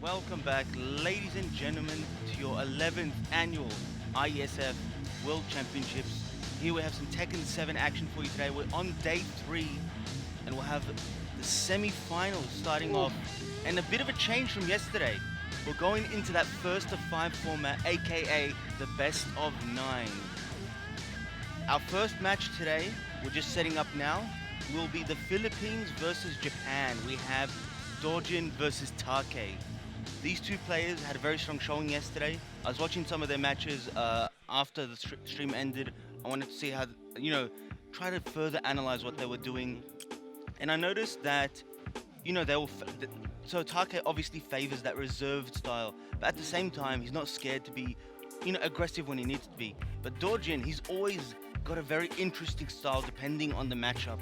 Welcome back, ladies and gentlemen, to your 11th annual IESF World Championships. Here we have some Tekken 7 action for you today. We're on day 3, and we'll have the semi-finals starting off. And a bit of a change from yesterday. We're going into that first of 5 format, aka the best of 9. Our first match today, we're just setting up now, will be the Philippines versus Japan. We have Dojin versus Take. These two players had a very strong showing yesterday. I was watching some of their matches after the stream ended. I wanted to see how, try to further analyze what they were doing. And I noticed that, they were. So Take obviously favors that reserved style, but at the same time, he's not scared to be, aggressive when he needs to be. But Dojin, he's always got a very interesting style depending on the matchup.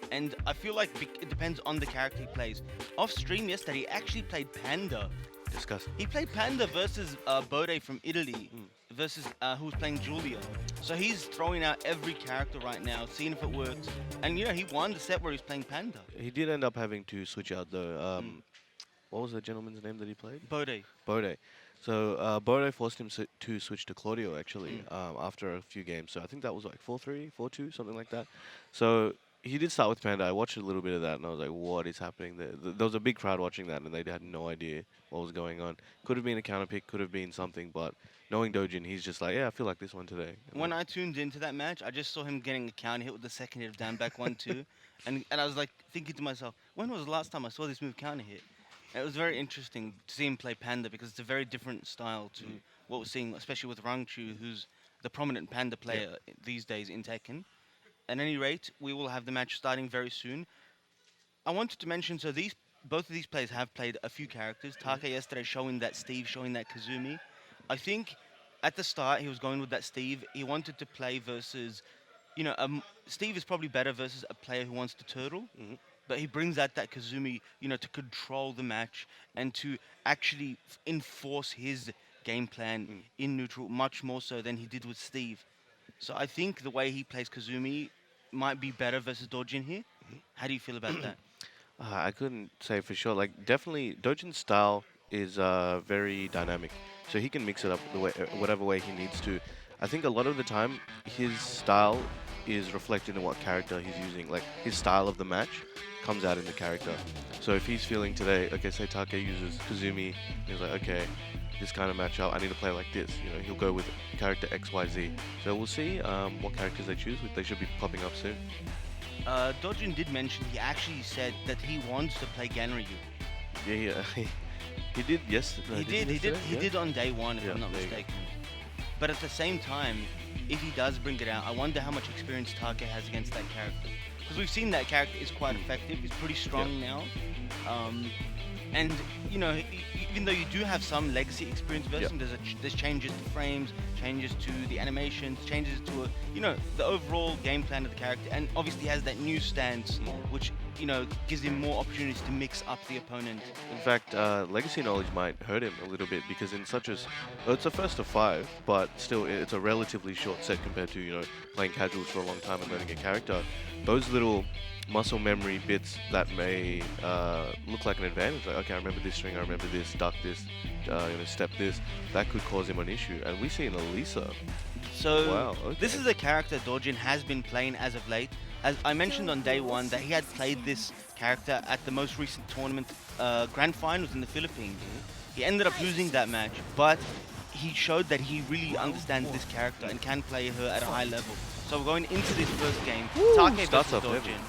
And I feel like it depends on the character he plays. Off stream yesterday, he actually played Panda. Discuss. He played Panda versus Bode from Italy, versus who was playing Julia. So he's throwing out every character right now, seeing if it works. And he won the set where he's playing Panda. He did end up having to switch out though. What was the gentleman's name that he played? Bode. Bode. So Bode forced him to switch to Claudio actually after a few games. So I think that was like 4-3, 4-2, something like that. So he did start with Panda. I watched a little bit of that and I was like, what is happening there? There was a big crowd watching that and they had no idea what was going on. Could have been a counter pick, could have been something, but knowing Dojin, he's just like, yeah, I feel like this one today. When I tuned into that match, I just saw him getting a counter hit with the second hit of down back 1-2. and I was like thinking to myself, when was the last time I saw this move counter hit? And it was very interesting to see him play Panda because it's a very different style to what we're seeing, especially with Rangchu, who's the prominent Panda player these days in Tekken. At any rate, we will have the match starting very soon. I wanted to mention, so both of these players have played a few characters. Take yesterday showing that Steve, showing that Kazumi. I think at the start he was going with that Steve. He wanted to play versus, Steve is probably better versus a player who wants to turtle. But he brings out that Kazumi, to control the match and to actually enforce his game plan in neutral much more so than he did with Steve. So I think the way he plays Kazumi might be better versus Dojin here. How do you feel about that? I couldn't say for sure. Like, definitely, Dojin's style is very dynamic. So he can mix it up whatever way he needs to. I think a lot of the time, his style is reflected in what character he's using. Like, his style of the match comes out in the character. So if he's feeling today, okay, say Take uses Kazumi, he's like, okay, this kind of matchup, I need to play like this. He'll go with character XYZ. So we'll see what characters they choose. They should be popping up soon. Dojin did mention he actually said that he wants to play Ganryu. Yeah, he did. Yes, He did on day 1, if I'm not mistaken. But at the same time, if he does bring it out, I wonder how much experience Take has against that character. Because we've seen that character is quite effective. He's pretty strong now. And, even though you do have some legacy experience versus him, there's changes to frames, changes to the animations, changes to, the overall game plan of the character. And obviously he has that new stance, which, gives him more opportunities to mix up the opponent. In fact, legacy knowledge might hurt him a little bit because in such as, it's a first of 5, but still it's a relatively short set compared to, playing casuals for a long time and learning a character. Those little muscle memory bits that may look like an advantage, like, okay, I remember this string, I remember this, duck this, step this, that could cause him an issue. And we see in Elisa. So, wow, okay. This is a character Dojin has been playing as of late. As I mentioned on day 1 that he had played this character at the most recent tournament, Grand Finals in the Philippines. He ended up losing that match, but he showed that he really understands this character and can play her at a high level. So we're going into this first game. Take versus Dojin.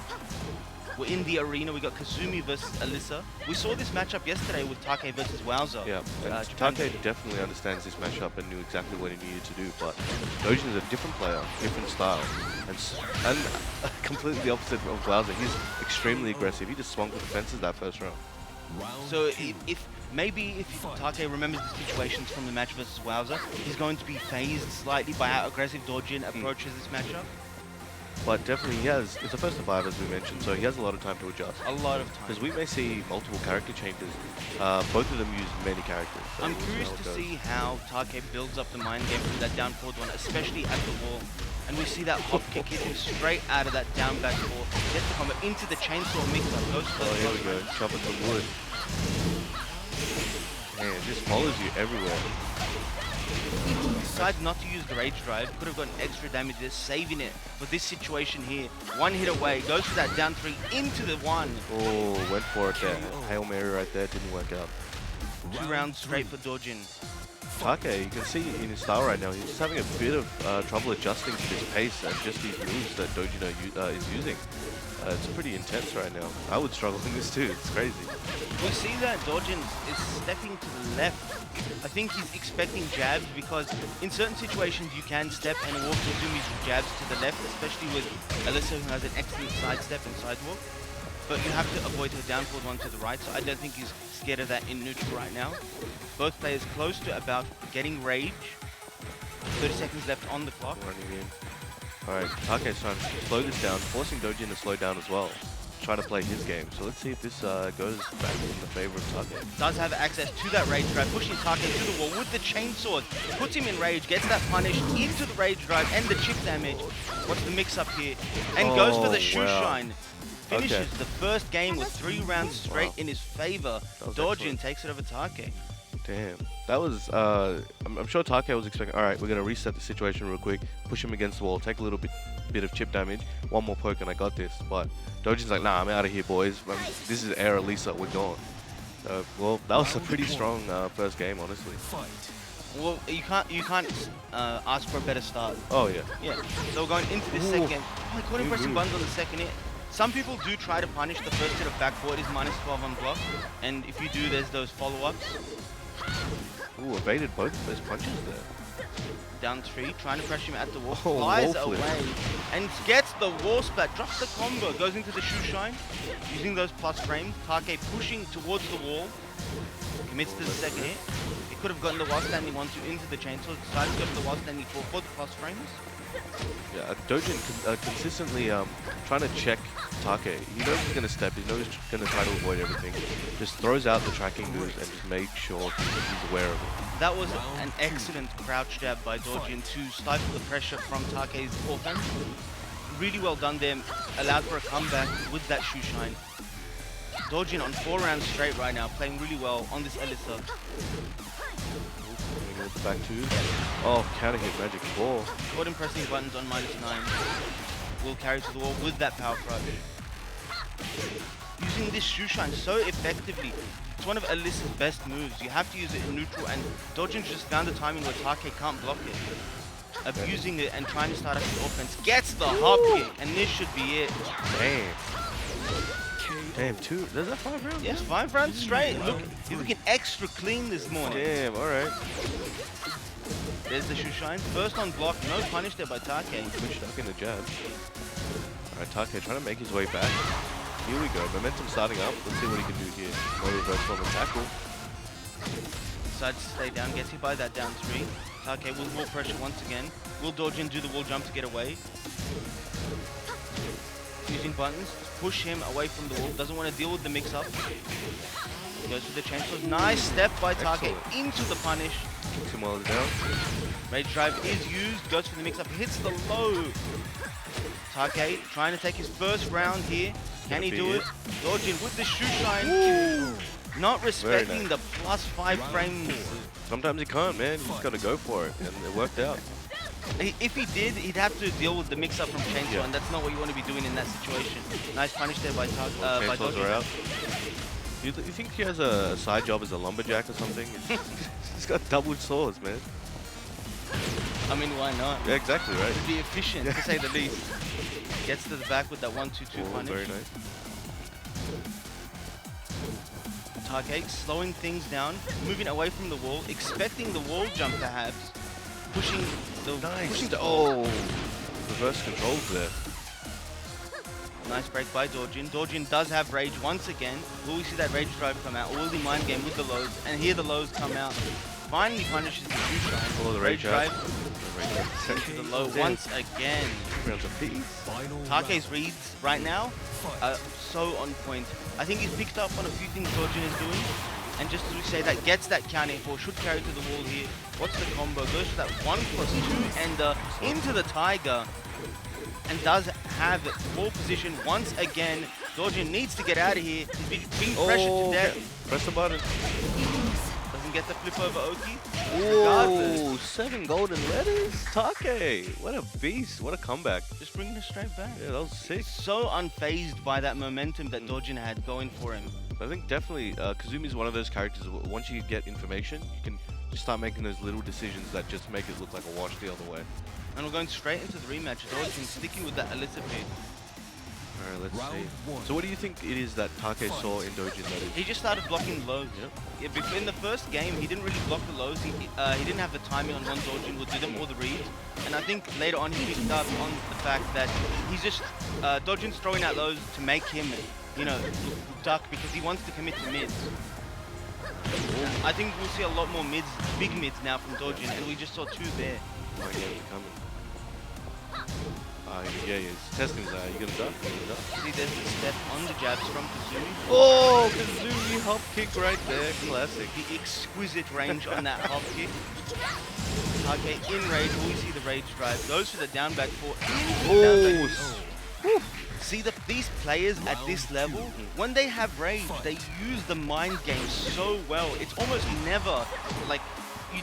We're in the arena. We got Kazumi versus Alyssa. We saw this matchup yesterday with Take versus Wowzer. Yeah, Take definitely understands this matchup and knew exactly what he needed to do, but Dojin is a different player, different style, and completely the opposite of Wowzer. He's extremely aggressive. He just swung for the fences that first round. So if Take remembers the situations from the match versus Wowzer, he's going to be phased slightly by how aggressive Dojin approaches this matchup. But definitely it's a first to 5 as we mentioned, so he has a lot of time to adjust. A lot of time. Because we may see multiple character changes. Both of them use many characters. So I'm curious to see how Take builds up the mind game from that down forward one, especially at the wall. And we see that hop kick hitting straight out of that down back four. Gets the combo into the chainsaw mix-up. Goes oh, here we go. Chopping some wood. just follows you everywhere. Decides not to use the rage drive, could have gotten extra damage there, saving it for this situation here. One hit away, goes for that down 3 into the 1. Oh, went for it there. Hail Mary right there, didn't work out. 2 rounds straight for Dojin. Take, you can see in his style right now, he's just having a bit of trouble adjusting to this pace and just these moves that Dojin is using. It's pretty intense right now. I would struggle in this too, it's crazy. We see that Dojin is stepping to the left. I think he's expecting jabs because in certain situations you can step and walk into his jabs to the left, especially with Alyssa who has an excellent sidestep and sidewalk. But you have to avoid her downfall one to the right, so I don't think he's scared of that in neutral right now. Both players close to about getting rage. 30 seconds left on the clock. Running in. Alright, Take's trying to slow this down, forcing Dojin to slow down as well. Try to play his game. So let's see if this goes back in the favor of Take. Does have access to that rage drive, pushing Take to the wall with the chainsaw. Puts him in rage, gets that punish into the rage drive and the chip damage. What's the mix up here? And goes for the shoe shine. Finishes the first game with 3 rounds straight in his favor. Dojin takes it over Take. Damn. That was, I'm sure Take was expecting, alright, we're going to reset the situation real quick, push him against the wall, take a little bit of chip damage, one more poke and I got this. But Dojin's like, nah, I'm out of here, boys. This is Air Elisa, we're gone. Well, that was a pretty strong first game, honestly. Well, you can't ask for a better start. Oh, yeah. Yeah. So we're going into the second. Oh, I caught him pressing buttons on the second hit. Some people do try to punish the first hit of back forward is -12 on block. And if you do, there's those follow-ups. Ooh, evaded both of those punches there. Down 3, trying to pressure him at the wall, Oh, flies wall flip. away, and gets the wall splat, drops the combo, goes into the shoe shine, using those plus frames. Take pushing towards the wall, commits to the second hit. He could have gotten the while standing 1-2 into the chainsaw, decided to go for the while standing 4 for the plus frames. Yeah, Dojin consistently trying to check Take. He knows he's going to step, he knows he's going to try to avoid everything. Just throws out the tracking moves and just makes sure he's aware of it. That was an excellent crouch jab by Dojin to stifle the pressure from Take's offense. Really well done there, allowed for a comeback with that shoe shine. Dojin on 4 rounds straight right now, playing really well on this Elisa. With the back 2. Oh, counter hit magic 4. Caught him pressing buttons on -9. Will carry to the wall with that power crush. Using this shoe shine so effectively. It's one of Alyssa's best moves. You have to use it in neutral, and Dojin's just found the timing where Take can't block it. Abusing it and trying to start up the offense. Gets the hop kick, and this should be it. Damn. Damn, 2. There's that 5 rounds? Yes, 5 rounds straight. Look, he's looking extra clean this morning. Damn, alright. There's the shoe shine. First on block, no punish there by Take. Pushed up in the jab. Alright, Take trying to make his way back. Here we go. Momentum starting up. Let's see what he can do here. No reverse from the tackle. Decides to stay down, gets hit by that down 3. Take will wall pressure once again. Will Dojin do the wall jump to get away? Using buttons, push him away from the wall. Doesn't want to deal with the mix-up. Goes for the chainsaw. Nice step by Take into the punish. Kicks him while he's down. Rage drive is used. Goes for the mix-up. Hits the low. Take trying to take his first round here. Can he do it? Dojin with the shoe shine. Ooh. Not respecting the +5 frames. Sometimes he can't, man. You just got to go for it. And it worked out. If he did, he'd have to deal with the mix-up from chainsaw, and that's not what you want to be doing in that situation. Nice punish there by Dojin. Are out. You think he has a side job as a lumberjack or something? He's got double swords, man. I mean, why not? Yeah, exactly, right? To be efficient, to say the least. Gets to the back with that 1-2-2 punish. Very nice. Take slowing things down, moving away from the wall, expecting the wall jump perhaps. Pushing the... Nice. Oh! Reverse controls there. Nice break by Dojin. Dojin does have rage once again. Will we see that rage drive come out? Or will he mind game with the lows? And here the lows come out. Finally punishes the shoe shine. Oh, the rage drive. To the low once again. Rounds of peace. Take's reads right now are so on point. I think he's picked up on a few things Dojin is doing. And just as we say, that gets that counter for should carry to the wall here. What's the combo? Goes for that 1+2 and into the Tiger. And does have ball position once again. Dojin needs to get out of here. He's being pressured to death. Press the button. Doesn't get the flip over Oki. Regardless, Whoa, 7 golden letters? Take, what a beast, what a comeback. just bringing it straight back. Yeah, that was sick. So unfazed by that momentum that Dojin had going for him. I think definitely Kazumi is one of those characters, once you get information, you can just start making those little decisions that just make it look like a wash the other way. And we're going straight into the rematch. Dojin sticking with that Alyssa pick. Alright, let's see. So what do you think it is that Take saw in Dojin that is? He just started blocking lows. Yep. Yeah, in the first game, he didn't really block the lows. He didn't have the timing on when Dojin would do them or the reads. And I think later on he picked up on the fact that he's just Dojin's throwing out lows to make him, you know, duck because he wants to commit to mids. I think we'll see a lot more mids, big mids now from Dojin, and we just saw 2 there. Oh yeah, they're coming. Yeah, he's testing his eye. You gonna duck? You gonna duck? See, there's the step on the jabs from Kazumi. Oh, Kazumi hop kick right there. Classic. The exquisite range on that hop kick. Okay, in rage, we see the rage drive. Goes for the down back four. Oh, See, these players at this level, when they have rage, they use the mind game so well. It's almost never, like,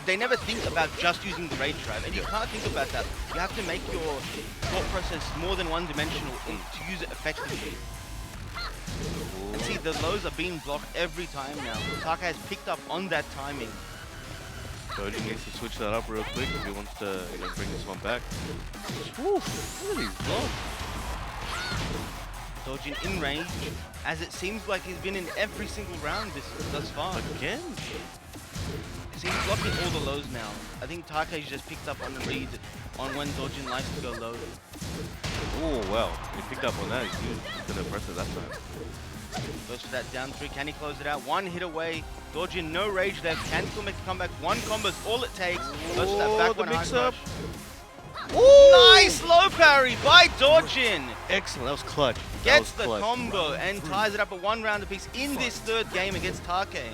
they never think about just using the rage drive. And you can't think about that. You have to make your thought process more than one-dimensional to use it effectively. And see, the lows are being blocked every time now. Taka has picked up on that timing. Dojin needs to switch that up real quick if he wants to bring this one back. Woo, look at these blocks. Dojin in range, as it seems like he's been in every single round thus far. Again? See, he's blocking all the lows now. I think Take's just picked up on the read on when Dojin likes to go low. Oh, well. He picked up on that. He's going to press it that time. Goes for that down 3. Can he close it out? 1 hit away. Dojin, no rage left. Can still make a comeback. 1 combo is all it takes. Goes for that back one high mix-up. Nice low parry by Dojin. Excellent. That was clutch. Gets the combo and ties it up at 1 round apiece in this 3rd game against Take.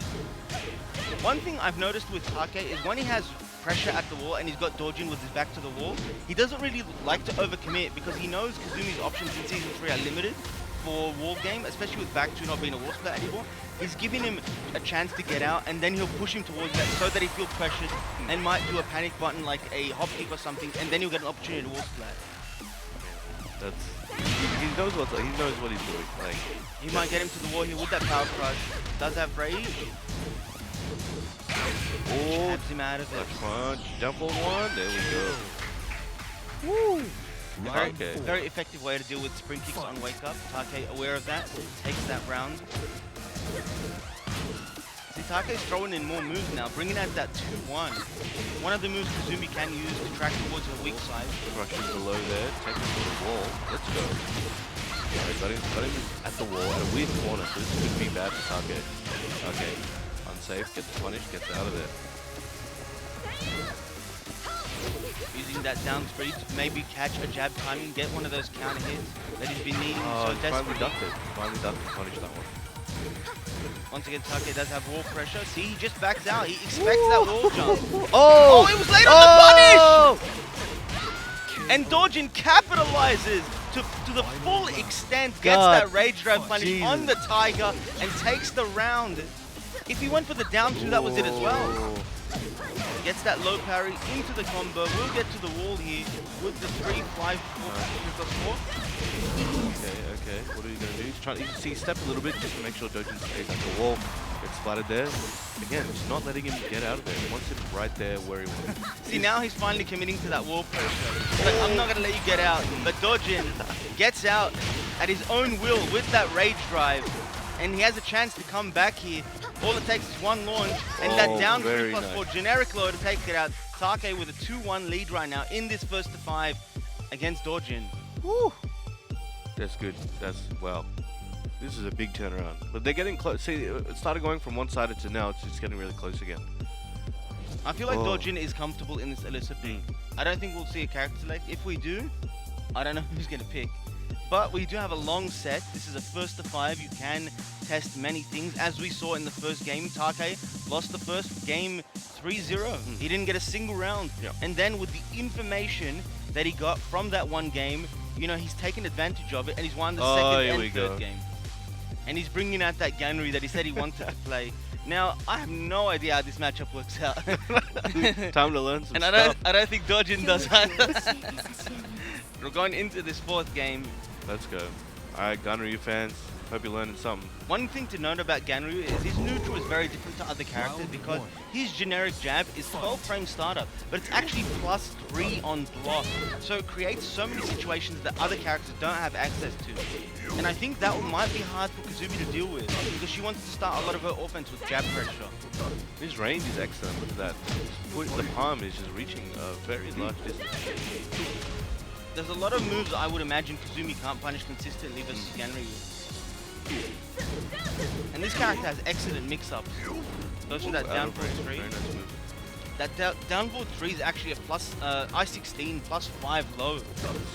One thing I've noticed with Take is when he has pressure at the wall and he's got Dojin with his back to the wall, he doesn't really like to overcommit because he knows Kazumi's options in Season 3 are limited for wall game, especially with back 2 not being a wall split anymore. He's giving him a chance to get out and then he'll push him towards that so that he feels pressured and might do a panic button like a hop kick or something, and then he'll get an opportunity to wall splat. He knows what he's doing. Like, he might get him to the wall here with that power crush. Does have rage. Oh, Taps him out of it. punch. Jump on 1. There we go. Woo! Very effective way to deal with spring kicks on wake up. Take aware of that, takes that round. See, Take's throwing in more moves now, bringing out that 2-1. One of the moves Kazumi can use to track towards her weak side. Crushing below there, taking to the wall. Let's go. Got him at the wall, at a weird corner, so this could be bad for Take. Okay, unsafe, gets punished, gets out of there. Using that down 3 to maybe catch a jab timing, get one of those counter hits that he's been needing so Finally desperately. ducked it. Finally ducked it, punished that one. Once again, Take does have wall pressure. See, he just backs out. He expects that wall jump. Oh! It was late on the punish! And Dojin capitalizes to the full extent, gets that rage drive punish on the Tiger and takes the round. If he went for the down 2, that was it as well. Gets that low parry into the combo. We'll get to the wall here with the 3, 5, 4, 4. Okay. What are you gonna do? He's trying. You see, step a little bit just to make sure Dojin stays at the wall. Gets splattered there. Again, just not letting him get out of there. He wants him right there where he wants. See, now he's finally committing to that wall pressure. He's like, I'm not gonna let you get out. But Dojin gets out at his own will with that rage drive, and he has a chance to come back here. All it takes is 1 launch, and that down 3+4 generic low to take it out. Take with a 2-1 lead right now in this 1st to 5 against Dojin. Woo! That's good. Wow. This is a big turnaround. But they're getting close. See, it started going from one-sided to now it's getting really close again. I feel like Dojin is comfortable in this Alyssa pick. I don't think we'll see a character select. If we do, I don't know who's going to pick. But we do have a long set. This is a 1st to 5. You can test many things. As we saw in the first game, Take lost the first game 3-0. He didn't get a single round. Yep. And then with the information that he got from that one game, you know, he's taken advantage of it and he's won the 2nd and 3rd game. And he's bringing out that Ganry that he said he wanted to play. Now, I have no idea how this matchup works out. Time to learn some And stuff. I don't think Dojin does either. We're going into this fourth game. Let's go. Alright, Ganryu fans, hope you're learning something. One thing to note about Ganryu is his neutral is very different to other characters because his generic jab is 12 frame startup, but it's actually +3 on block. So it creates so many situations that other characters don't have access to. And I think that might be hard for Kazumi to deal with because she wants to start a lot of her offense with jab pressure. His range is excellent. Look at that. The palm is just reaching a very large distance. There's a lot of moves I would imagine Kazumi can't punish consistently versus Ganryu. And this character has excellent mix-ups. Goes for that down forward 3. Very nice move. That down forward 3 is actually a I-16 +5 low. So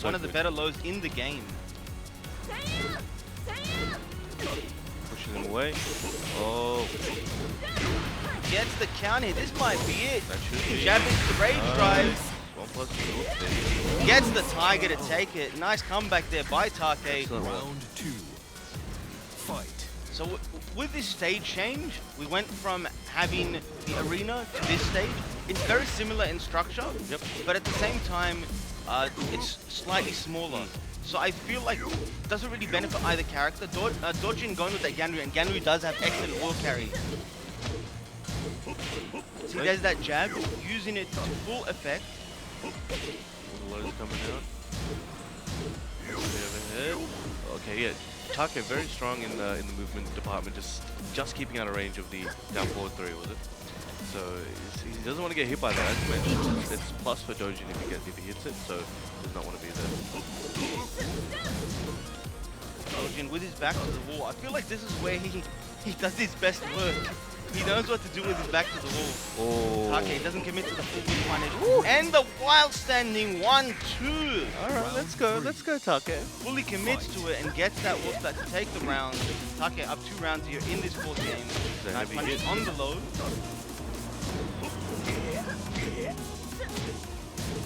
One of the good. better lows in the game. Pushing him away. Oh, Gets the counter. This might be it. that should be. Jab into the rage drive. 1+2. Gets the Tiger to take it. Nice comeback there by Take. Excellent work. Round 2. Fight. So with this stage change, we went from having the arena to this stage. It's very similar in structure, Yep. but at the same time, it's slightly smaller. So I feel like it doesn't really benefit either character. Dojin going with that Ganryu, and Ganryu does have excellent wall carry. So there's that jab, using it to full effect. All the lows coming out. Overhead. Okay, yeah. Take very strong in the movement department, just keeping out of range of the down forward 3, was it? So he doesn't want to get hit by that. As you mentioned, it's plus for Dojin if he hits it, so does not want to be there. Dojin with his back to the wall. I feel like this is where he does his best work. He knows what to do with his back to the wall. Oh. Take doesn't commit to the full good punish. And the wild standing 1-2. Alright, let's go, Take. Fully commits to it and gets that whoop that to take the round. Take up 2 rounds here in this fourth game. It's a Nice heavy punish hit. on the low.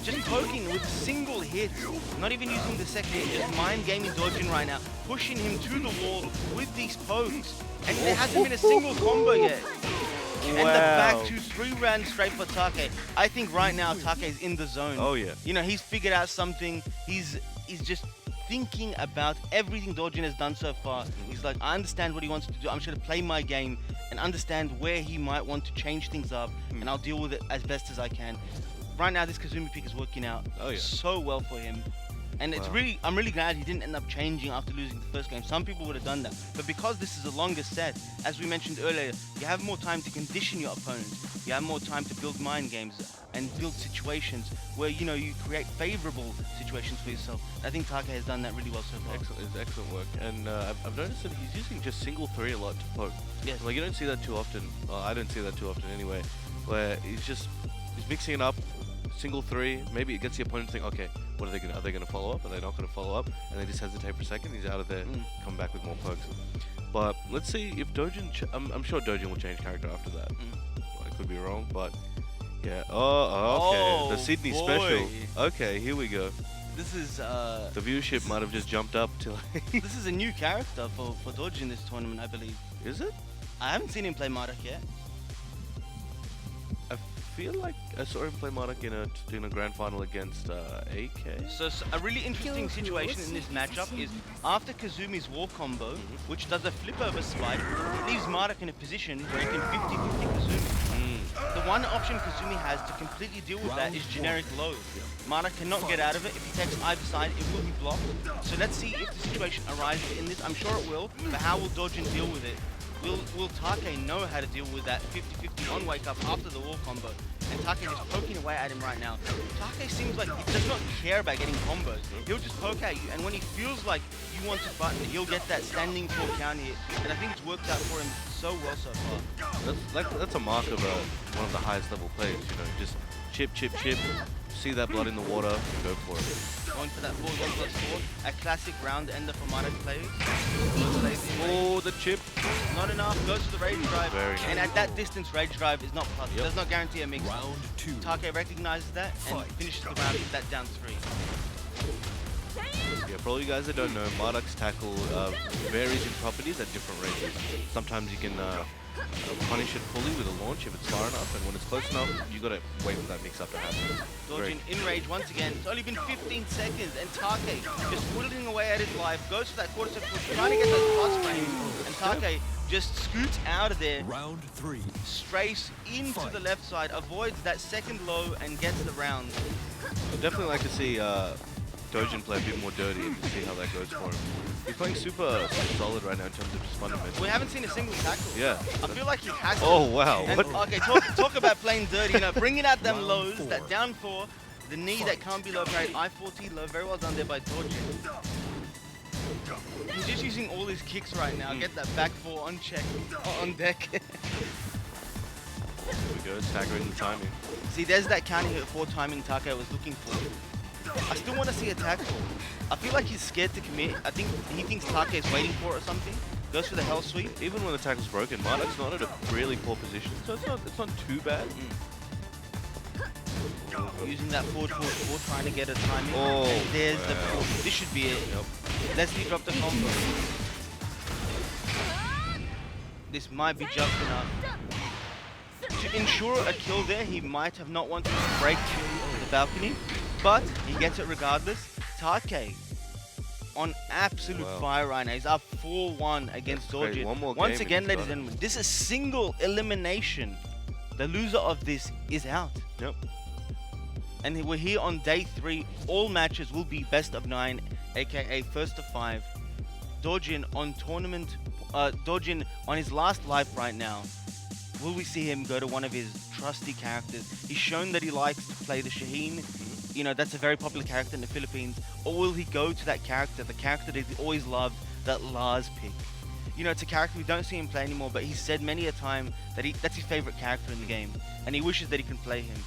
Just poking with single hits, not even using the second hit, just mind gaming Dojin right now, pushing him to the wall with these pokes. And there hasn't been a single combo yet. And the back to 3 rounds straight for Take. I think right now Take is in the zone. Oh yeah. You know, he's figured out something. He's just thinking about everything Dojin has done so far. He's like, I understand what he wants to do. I'm just going to play my game and understand where he might want to change things up, and I'll deal with it as best as I can. Right now, this Kazumi pick is working out so well for him. And it's I'm really glad he didn't end up changing after losing the first game. Some people would have done that. But because this is a longer set, as we mentioned earlier, you have more time to condition your opponent. You have more time to build mind games and build situations where, you know, you create favorable situations for yourself. I think Take has done that really well so far. Excellent, it's excellent work. And I've noticed that he's using just single 3 a lot to poke. Yes. Like you don't see that too often. Well, I don't see that too often anyway. Where he's mixing it up. Single 3, maybe it gets the opponent to think, okay, what are they gonna follow up? Are they not gonna follow up? And they just hesitate for a second. He's out of there, come back with more pokes. But let's see if Dojin. I'm sure Dojin will change character after that. I could be wrong, but yeah. Oh, okay. Oh, The Sydney boy. special. Okay, here we go. This is The viewership might have just jumped up to. this is a new character for Dojin in this tournament, I believe. Is it? I haven't seen him play Madak yet. I feel like I saw him play Madak in a grand final against AK. So a really interesting situation in this matchup is after Kazumi's wall combo, which does a flip over spike, it leaves Madak in a position where he can 50-50 Kazumi. The one option Kazumi has to completely deal with that is generic low. Madak cannot get out of it. If he takes either side, it will be blocked. So let's see if the situation arises in this. I'm sure it will, but how will Dojin deal with it? Will Take know how to deal with that 50-50 on wake up after the wall combo? And Take is poking away at him right now. Take seems like he does not care about getting combos. He'll just poke at you, and when he feels like you want to button, he'll get that standing full counter hit. And I think it's worked out for him so well so far. That's a mark of one of the highest level players. You know, just chip, chip, chip. See that blood in the water, go for it. Going for that 4-1+4, a classic round ender for Madak players. Oh, the chip. Not enough, goes for the rage drive. Very nice. And at that distance, rage drive is not plus. It does not guarantee a mix. Round 2. Take recognizes that and finishes the round with that down 3. Yeah, for all you guys that don't know, Marduk's tackle varies in properties at different ranges. Sometimes you can Punish it fully with a launch if it's far enough, and when it's close enough, you gotta wait for that mix-up to happen. Dodging in rage once again. It's only been 15 seconds, and Take just whittling away at his life. Goes for that quarter step push, trying to get those plus frames, and Take just scoots out of there. Round 3. Strays into the left side, avoids that second low, and gets the round. I'd definitely like to see Dojin play a bit more dirty and see how that goes for him. He's playing super solid right now in terms of his fundamentals. We haven't seen a single tackle. Yeah. I feel like he has to. Oh, wow. And, What? okay, talk about playing dirty. You know, bringing out them Round lows, 4. that down 4, the knee that can't be low carried, I-40 low. Very well done there by Dojin. He's just using all his kicks right now. Get that back 4 on check, on deck. Here we go, staggering the timing. See, there's that counter hit 4 timing Take was looking for. I still want to see a tackle. I feel like he's scared to commit. I think he thinks Take is waiting for it or something. Goes for the hell sweep. Even when the tackle's broken, Marduk's not at a really poor position, so it's not too bad. Using that forward, trying to get a timing. Oh, And there's the wow. forward. This should be it. Yep. Leslie dropped the combo. This might be just enough. To ensure a kill there, he might have not wanted to break the balcony, but he gets it regardless. Take on absolute Wow. fire right now. He's up 4-1 against That's great. Dojin. One more Once game again, and he's ladies got and it. gentlemen, this is single elimination. The loser of this is out. Yep. And we're here on day 3. All matches will be best of 9, aka first of 5. Dojin on tournament, Dojin on his last life right now. Will we see him go to one of his trusty characters? He's shown that he likes to play the Shaheen. You know, that's a very popular character in the Philippines. Or will he go to that character, the character that he always loved, that Lars picked? You know, it's a character we don't see him play anymore, but he said many a time that that's his favorite character in the game, and he wishes that he can play him.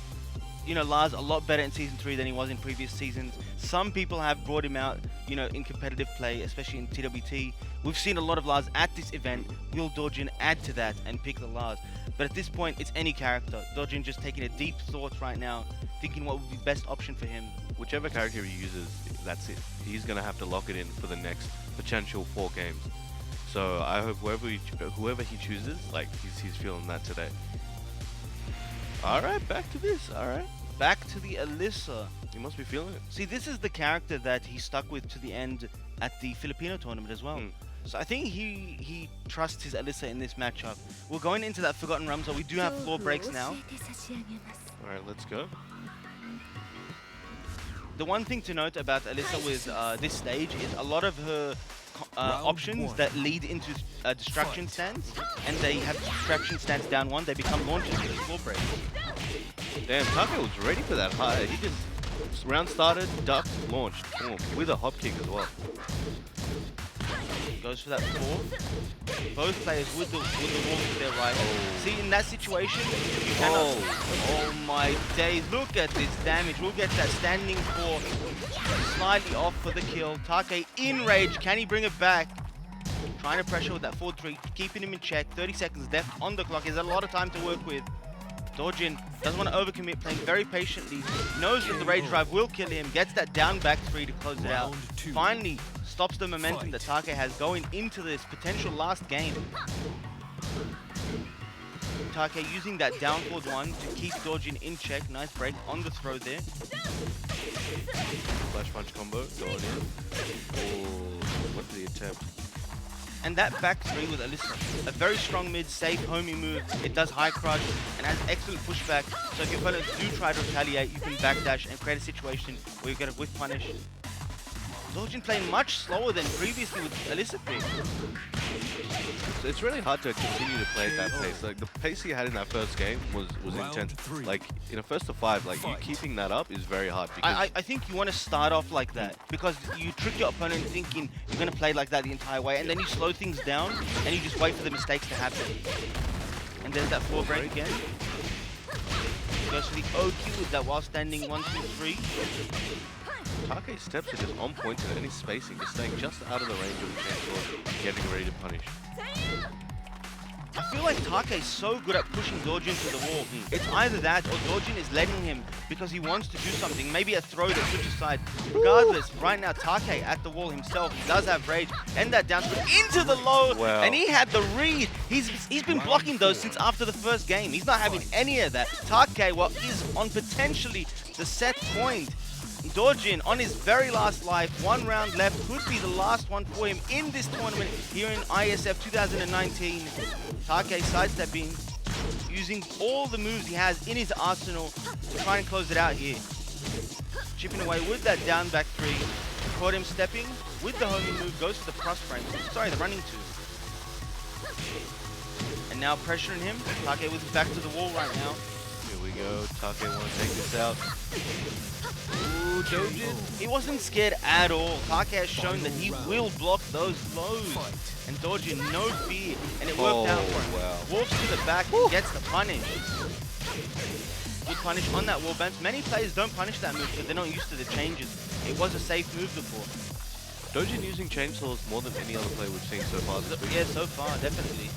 You know, Lars a lot better in Season 3 than he was in previous seasons. Some people have brought him out, you know, in competitive play, especially in TWT. We've seen a lot of Lars at this event. Will Dojin add to that and pick the Lars? But at this point, it's any character. Dojin just taking a deep thought right now, thinking what would be the best option for him. Whichever character he uses, that's it. He's gonna have to lock it in for the next potential 4 games. So I hope whoever he chooses, like he's feeling that today. All right, back to this. All right, Back to the Alyssa. he must be feeling it. See, this is the character that he stuck with to the end at the Filipino tournament as well. So I think he trusts his Alyssa in this matchup. We're going into that Forgotten Realms, so we do have floor breaks now. All right, let's go. The one thing to note about Alyssa with this stage is a lot of her Round options 1. that lead into distraction stance, and they have distraction stance down 1, they become launches with floor breaks. Damn, Take was ready for that high. He just round started, ducked, launched, boom, with a hop kick as well. Goes for that 4. Both players with the wall to their right. See, in that situation, you cannot... Oh my days, look at this damage. We'll get that standing 4 slightly off for the kill. Take in rage, can he bring it back? Trying to pressure with that 4-3, keeping him in check. 30 seconds left on the clock. There's a lot of time to work with. Dojin doesn't want to overcommit, playing very patiently. Knows that the rage drive will kill him. Gets that down back 3 to close it out. Round 2. Finally stops the momentum that Take has going into this potential last game. Take using that down forward 1 to keep Dojin in check. Nice break on the throw there. Flash punch combo, going in. Oh, what's the attempt? And that back 3 with Alyssa. A very strong mid, safe, homing move. It does high crush and has excellent pushback. So if your opponents do try to retaliate, you can backdash and create a situation where you get a whiff punish. Dojin playing much slower than previously with Alyssa pick. So it's really hard to continue to play at that pace. Like the pace he had in that first game was Round intense. 3. Like in a first of 5, like you keeping that up is very hard because I think you want to start off like that because you trick your opponent thinking you're going to play like that the entire way, and then you slow things down and you just wait for the mistakes to happen. And there's that 4 break again. Goes for the OQ with that while standing 1, 2, 3. Take's steps are just on point in any spacing, just staying just out of the range of the chainsaw, getting ready to punish. I feel like Take is so good at pushing Dojin to the wall. It's either that or Dojin is letting him because he wants to do something. Maybe a throw to switch aside. Regardless, right now Take at the wall himself. He does have rage. End that down into the low. Wow. And he had the read. He's been blocking those since after the first game. He's not having any of that. Take, well, is on potentially the set point. Dojin on his very last life, 1 round left, could be the last one for him in this tournament here in IESF 2019. Take sidestepping, using all the moves he has in his arsenal to try and close it out here. Chipping away with that down back 3. Caught him stepping with the homing move, goes for the cross frame. Sorry, the running 2. And now pressuring him. Take with his back to the wall right now. Here we go. Take want to take this out. Ooh, Dojin, he wasn't scared at all. Take has shown that he will block those lows. And Dojin, no fear. And it worked out for him. Wow. Walks to the back and gets the punish. Good punish on that wall bounce. Many players don't punish that move because they're not used to the changes. It was a safe move before. Dojin using chainsaws more than any other player we've seen so far. Yeah, so far, definitely.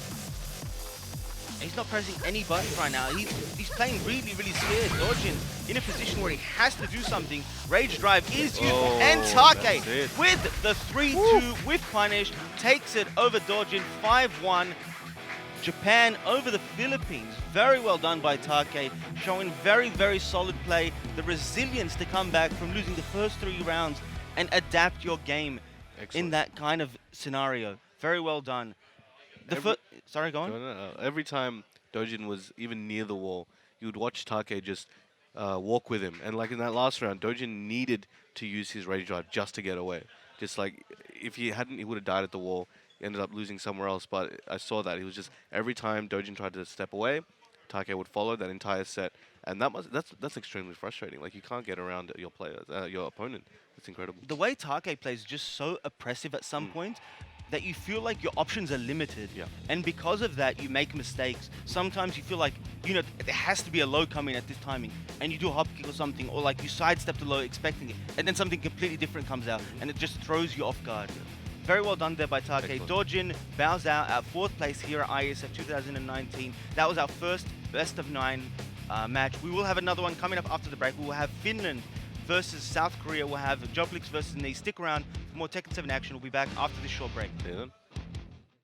He's not pressing any buttons right now. He's playing really, really scared. Dojin in a position where he has to do something. Rage drive is used. And Take with the 3-2 with punish takes it over Dojin 5-1. Japan over the Philippines. Very well done by Take, showing very, very solid play. The resilience to come back from losing the first 3 rounds and adapt your game in that kind of scenario. Very well done. Sorry, go on. No. Every time Dojin was even near the wall, you would watch Take just walk with him. And like in that last round, Dojin needed to use his rage drive just to get away. Just like if he hadn't, he would have died at the wall. He ended up losing somewhere else. But I saw that he was just every time Dojin tried to step away, Take would follow that entire set, and that's extremely frustrating. Like you can't get around your players, your opponent. It's incredible. The way Take plays is just so oppressive at some point that you feel like your options are limited. Yeah. And because of that, you make mistakes. Sometimes you feel like, you know, there has to be a low coming at this timing, and you do a hop kick or something, or like you sidestep the low expecting it, and then something completely different comes out, and it just throws you off guard. Very well done there by Take. Dojin bows out at 4th place here at IESF 2019. That was our first best of 9 match. We will have another one coming up after the break. We will have Finland versus South Korea. We'll have Joblix versus Knee. Stick around for more Tekken 7 action. We'll be back after this short break. See you then.